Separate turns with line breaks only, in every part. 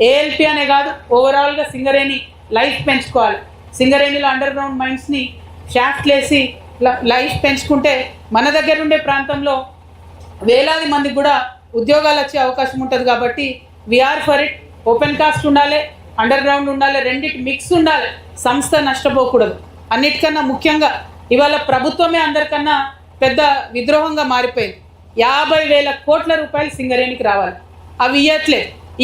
ALP అనే కాదు, ఓవరాల్గా సింగరేణి లైఫ్ పెంచుకోవాలి. సింగరేణిలో అండర్ గ్రౌండ్ మైన్స్ని షాఫ్ట్లు వేసి లైఫ్ పెంచుకుంటే మన దగ్గర ఉండే ప్రాంతంలో వేలాది మందికి కూడా ఉద్యోగాలు వచ్చే అవకాశం ఉంటుంది. కాబట్టి we are for it. Open cast ఉండాలి, అండర్ గ్రౌండ్ ఉండాలి, రెండింటి మిక్స్ ఉండాలి. సంస్థ నష్టపోకూడదు. అన్నిటికన్నా ముఖ్యంగా ఇవాళ ప్రభుత్వమే అందరికన్నా పెద్ద విద్రోహంగా మారిపోయింది. 50,000 కోట్ల రూపాయలు సింగరేణికి రావాలి. అవి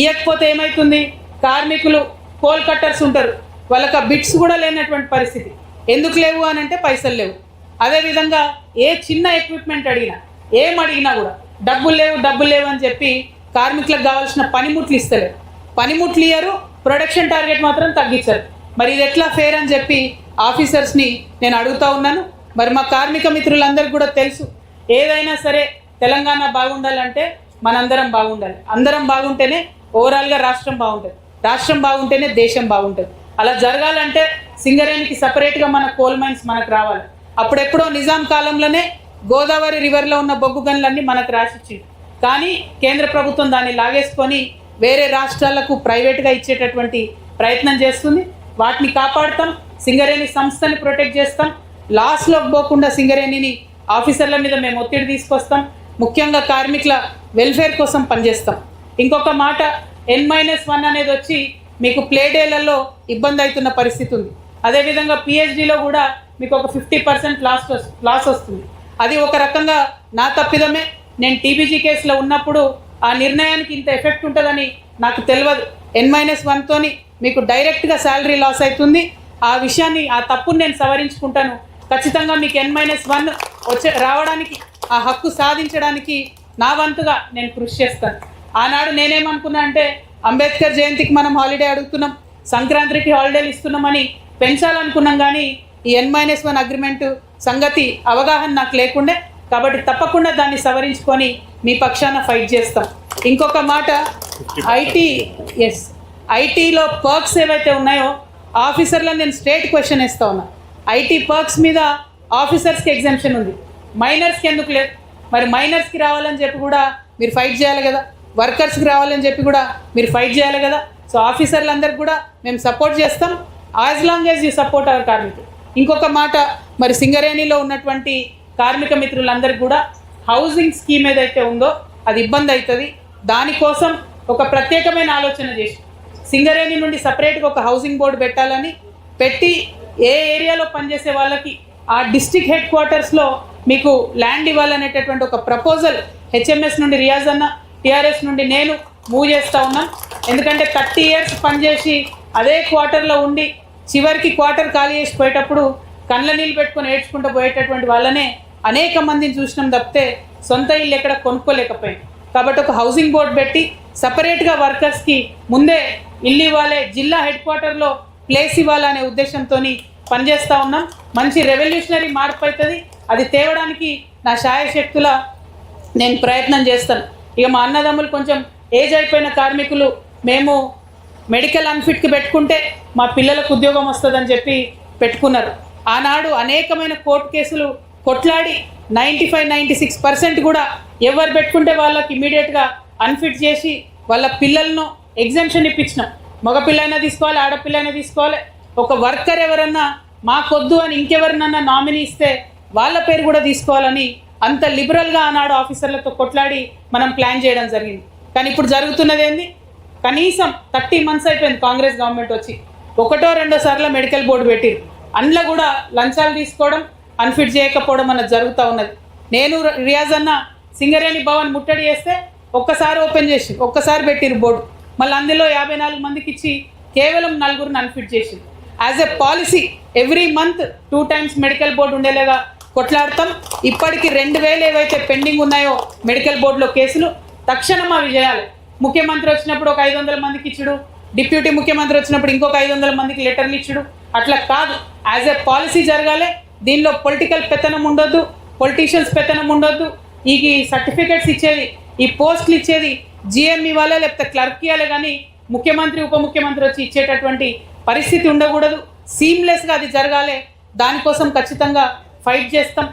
ఇవ్వకపోతే ఏమవుతుంది? కార్మికులు కోల్ కట్టర్స్ ఉంటారు, వాళ్ళకి ఆ బిట్స్ కూడా లేనటువంటి పరిస్థితి. ఎందుకు లేవు అని అంటే పైసలు లేవు. అదేవిధంగా ఏ చిన్న ఎక్విప్మెంట్ అడిగినా, ఏమడిగినా కూడా డబ్బులు లేవు అని చెప్పి కార్మికులకు కావాల్సిన పనిముట్లు ఇస్తలేరు. పనిముట్లు ఇయ్యరు, ప్రొడక్షన్ టార్గెట్ మాత్రం తగ్గించారు. మరి ఇది ఎట్లా ఫేర్ అని చెప్పి ఆఫీసర్స్ని నేను అడుగుతూ ఉన్నాను. మరి మా కార్మిక మిత్రులందరికీ కూడా తెలుసు, ఏదైనా సరే తెలంగాణ బాగుండాలంటే మనందరం బాగుండాలి. అందరం బాగుంటేనే ఓవరాల్గా రాష్ట్రం బాగుంటుంది, రాష్ట్రం బాగుంటేనే దేశం బాగుంటుంది. అలా జరగాలంటే సింగరేణికి సపరేట్గా మన కోల్ మైన్స్ మనకు రావాలి. అప్పుడెప్పుడో నిజాం కాలంలోనే గోదావరి రివర్లో ఉన్న బొగ్గు గనులన్నీ మనకు రాసిచ్చింది. కానీ కేంద్ర ప్రభుత్వం దాన్ని లాగేసుకొని వేరే రాష్ట్రాలకు ప్రైవేట్గా ఇచ్చేటటువంటి ప్రయత్నం చేస్తుంది. వాటిని కాపాడుతాం, సింగరేణి సంస్థని ప్రొటెక్ట్ చేస్తాం. లాస్లోకి పోకుండా సింగరేణిని ఆఫీసర్ల మీద మేము ఒత్తిడి తీసుకొస్తాం. ముఖ్యంగా కార్మికుల వెల్ఫేర్ కోసం పనిచేస్తాం. ఇంకొక మాట, N-1 అనేది వచ్చి మీకు ప్లే డేలలో ఇబ్బంది అవుతున్న పరిస్థితి ఉంది. అదేవిధంగా పిహెచ్డిలో కూడా మీకు ఒక 50% లాస్ వస్తుంది. అది ఒక రకంగా నా తప్పిదమే. నేను టీబీజీ కేసులో ఉన్నప్పుడు ఆ నిర్ణయానికి ఇంత ఎఫెక్ట్ ఉంటుందని నాకు తెలియదు. N-1తోని మీకు డైరెక్ట్గా శాలరీ లాస్ అవుతుంది. ఆ విషయాన్ని, ఆ తప్పుని నేను సవరించుకుంటాను. ఖచ్చితంగా మీకు N-1 రావడానికి, ఆ హక్కు సాధించడానికి నా వంతుగా నేను కృషి చేస్తాను. ఆనాడు నేనేమనుకున్నా అంటే అంబేద్కర్ జయంతికి మనం హాలిడే అడుగుతున్నాం, సంక్రాంతికి హాలిడేలు ఇస్తున్నామని పెంచాలనుకున్నాం. కానీ ఈ N-1 అగ్రిమెంటు సంగతి అవగాహన నాకు లేకుండే. కాబట్టి తప్పకుండా దాన్ని సవరించుకొని మీ పక్షాన ఫైట్ చేస్తాం. ఇంకొక మాట, ఐటీలో పర్క్స్ ఏవైతే ఉన్నాయో ఆఫీసర్లను నేను స్ట్రేట్ క్వశ్చన్ వేస్తా ఉన్నా. ఐటీ పర్క్స్ మీద ఆఫీసర్స్కి ఎగ్జామ్షన్ ఉంది, మైనర్స్కి ఎందుకు లేదు? మరి మైనర్స్కి రావాలని చెప్పి కూడా మీరు ఫైట్ చేయాలి కదా, వర్కర్స్కి రావాలని చెప్పి కూడా మీరు ఫైట్ చేయాలి కదా. సో ఆఫీసర్లందరికీ కూడా మేము సపోర్ట్ చేస్తాం, as long as you support our కార్మికులు. ఇంకొక మాట, మరి సింగరేణిలో ఉన్నటువంటి కార్మిక మిత్రులందరికీ కూడా హౌసింగ్ స్కీమ్ ఏదైతే ఉందో అది ఇబ్బంది అవుతుంది. దానికోసం ఒక ప్రత్యేకమైన ఆలోచన చేసి సింగరేణి నుండి సపరేట్గా ఒక హౌసింగ్ బోర్డు పెట్టాలని పెట్టి, ఏ ఏరియాలో పనిచేసే వాళ్ళకి ఆ డిస్ట్రిక్ట్ హెడ్ క్వార్టర్స్లో మీకు ల్యాండ్ ఇవ్వాలనేటటువంటి ఒక ప్రపోజల్ హెచ్ఎంఎస్ నుండి రియాజ్ అన్న, టీఆర్ఎస్ నుండి నేను మూవ్ చేస్తూ ఉన్నాను. ఎందుకంటే 30 years పనిచేసి అదే క్వార్టర్లో ఉండి చివరికి క్వార్టర్ ఖాళీ చేసి పోయేటప్పుడు కళ్ళ నీళ్ళు పెట్టుకొని ఏడ్చుకుంటూ పోయేటటువంటి వాళ్ళనే అనేక మందిని చూసినాం తప్పితే సొంత ఇల్లు ఎక్కడ కొనుక్కోలేకపోయాం. కాబట్టి ఒక హౌసింగ్ బోర్డు పెట్టి సపరేట్గా వర్కర్స్కి ముందే ఇల్లు ఇవ్వాలి, జిల్లా హెడ్ క్వార్టర్లో ప్లేస్ ఇవ్వాలనే ఉద్దేశంతో పనిచేస్తూ ఉన్నాం. మంచి రెవల్యూషనరీ మార్పు అవుతుంది. అది తేవడానికి నా శాయశక్తుల నేను ప్రయత్నం చేస్తాను. ఇక మా అన్నదమ్ములు కొంచెం ఏజ్ అయిపోయిన కార్మికులు, మేము మెడికల్ అన్ఫిట్కి పెట్టుకుంటే మా పిల్లలకు ఉద్యోగం వస్తుందని చెప్పి పెట్టుకున్నారు. ఆనాడు అనేకమైన కోర్టు కేసులు కొట్లాడి 95-96% కూడా ఎవరు పెట్టుకుంటే వాళ్ళకి ఇమీడియట్గా అన్ఫిట్ చేసి వాళ్ళ పిల్లలను ఎగ్జామ్షన్ ఇప్పించినాం. మగపిల్లైనా తీసుకోవాలి, ఆడపిల్లైనా తీసుకోవాలి. ఒక వర్కర్ ఎవరన్నా మాకొద్దు అని ఇంకెవరినన్నా నామినీ ఇస్తే వాళ్ళ పేరు కూడా తీసుకోవాలని అంత లిబరల్గా ఆనాడు ఆఫీసర్లతో కొట్లాడి మనం ప్లాన్ చేయడం జరిగింది. కానీ ఇప్పుడు జరుగుతున్నది ఏంది? కనీసం 30 months అయిపోయింది కాంగ్రెస్ గవర్నమెంట్ వచ్చి, 1-2 సార్లు మెడికల్ బోర్డు పెట్టిరు. అందులో కూడా లంచాలు తీసుకోవడం, అన్ఫిట్ చేయకపోవడం అన్నది జరుగుతూ ఉన్నది. నేను రియాజ్ అన్న సింగరేణి భవన్ ముట్టడి చేస్తే ఒక్కసారి ఓపెన్ చేసి ఒక్కసారి పెట్టిరు బోర్డు, మళ్ళీ అందులో 54 మందికి ఇచ్చి కేవలం 4 అన్ఫిట్ చేసి. As a policy every month 2 times medical board ఉండేలాగా కొట్లాడతాం. ఇప్పటికి 2000 ఏవైతే పెండింగ్ ఉన్నాయో మెడికల్ బోర్డులో కేసులు తక్షణం అవి చేయాలి. ముఖ్యమంత్రి వచ్చినప్పుడు ఒక 500 మందికి ఇచ్చుడు, డిప్యూటీ ముఖ్యమంత్రి వచ్చినప్పుడు ఇంకొక 500 మందికి లెటర్లు ఇచ్చుడు, అట్లా కాదు. యాజ్ ఎ పాలసీ జరగాలి. దీనిలో పొలిటికల్ పెత్తనం ఉండొద్దు, పొలిటీషియన్స్ పెత్తనం ఉండొద్దు. ఈ సర్టిఫికేట్స్ ఇచ్చేది, ఈ పోస్టులు ఇచ్చేది జిఎం ఇవ్వాలి, లేకపోతే క్లర్క్ ఇవ్వాలి. కానీ ముఖ్యమంత్రి ఉప ముఖ్యమంత్రి వచ్చి ఇచ్చేటటువంటి పరిస్థితి ఉండకూడదు. సీమ్లెస్గా అది జరగాలి. దానికోసం ఖచ్చితంగా ఫైట్ చేస్తాం.